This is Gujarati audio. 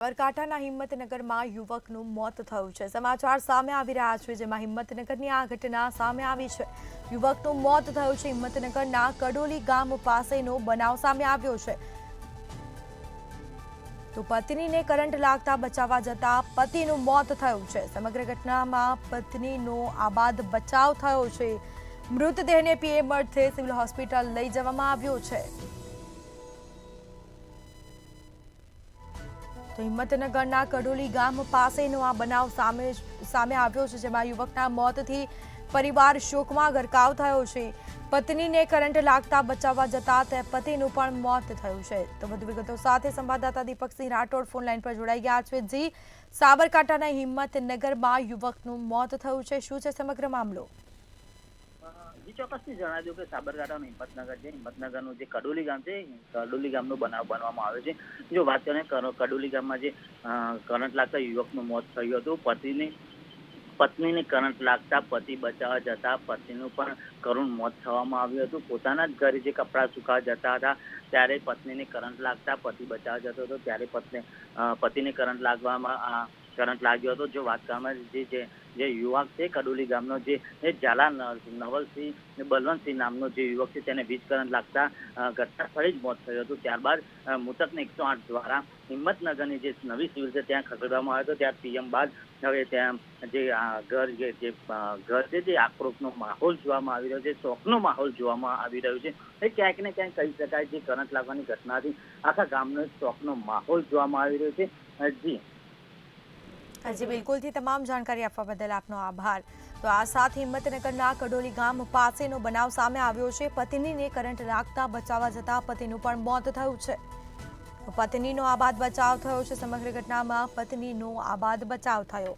સાબરકાંઠાના હિંમતનગરમાં યુવકનું મોત થયું છે। સમાચાર સામે આવી રહ્યા છે, જેમાં હિંમતનગરની આ ઘટના સામે આવી છે। યુવકનું મોત થયું છે। હિંમતનગરના કડોલી ગામ પાસેનો બનાવ સામે આવ્યો છે। તો પત્નીને કરંટ લાગતા બચાવવા જતા પતિનું મોત થયું છે। સમગ્ર ઘટનામાં પત્નીનો આબાદ બચાવ થયો છે। મૃતદેહને પીએમ અર્થે સિવિલ હોસ્પિટલ લઈ જવામાં આવ્યો છે। તો હિંમતનગરના કડોલી ગામ પાસેનો આ બનાવ સામે આવ્યો છે, જેમાં યુવકના મોતથી પરિવાર શોકમાં ગરકાવ થયો છે। પત્નીને કરંટ લાગતા બચાવવા જતા તે પતિનું પણ મોત થયું છે। તો વધુ વિગતો સાથે સંવાદદાતા દીપકસિંહ રાઠોડ ફોન લાઈન પર જોડાઈ ગયા છે। જી, સાબરકાંઠાના હિંમતનગરમાં યુવકનું મોત થયું છે, શું છે સમગ્ર મામલો? ચોક્કસથી જણાવી દઉં કે સાબરકાંઠાનું હિંમતનગર છે। હિંમતનગરનું જે કડોલી ગામ છે, કડોલી ગામનો બનાવ બનવામાં આવ્યો છે। જો વાત કરીએ કડોલી ગામમાં જે કરંટ લાગતા યુવકનું મોત થયું હતું। પત્નીને કરંટ લાગતા પતિ બચાવવા જતા પતિનું પણ કરુણ મોત થવામાં આવ્યું હતું। પોતાના જ ઘરે જે કપડાં સુકાવા જતા હતા ત્યારે પત્નીને કરંટ લાગતા પતિ બચાવવા જતો હતો ત્યારે પતિને કરંટ લાગ્યો હતો। જો વાત કરવામાં જે યુવક છે કડોલી ગામનો જે ઝાલા નવલસિંહ બલવંતસિંહ નામનો જે યુવક છે તેને વીજ કરંટ લાગતા ઘટના સ્થળે જ મોત થયું હતું। ત્યારબાદ મૃતકને 108 દ્વારા હિંમતનગરની જે નવી સિવિલ છે ત્યાં ખસેડવામાં આવ્યો હતો। ત્યાં પીએમ બાદ હવે ત્યાં જે ઘર છે જે આક્રોશનો માહોલ જોવામાં આવી રહ્યો છે, શોકનો માહોલ જોવામાં આવી રહ્યો છે। એ ક્યાંક ને ક્યાંક કહી શકાય જે કરંટ લાગવાની ઘટનાથી આખા ગામનો શોકનો માહોલ જોવામાં આવી રહ્યો છે। જી બિલકુલથી તમામ જાણકારી આપવા બદલ આપનો આભાર। તો આ સાથે હિંમતનગરના કડોલી ગામ પાસેનો બનાવ સામે આવ્યો છે। પત્નીને કરંટ લાગતા બચાવવા જતા પતિનું પણ મોત થયું છે। પત્નીનો આબાદ બચાવ થયો છે। સમગ્ર ઘટનામાં પત્નીનો આબાદ બચાવ થયો।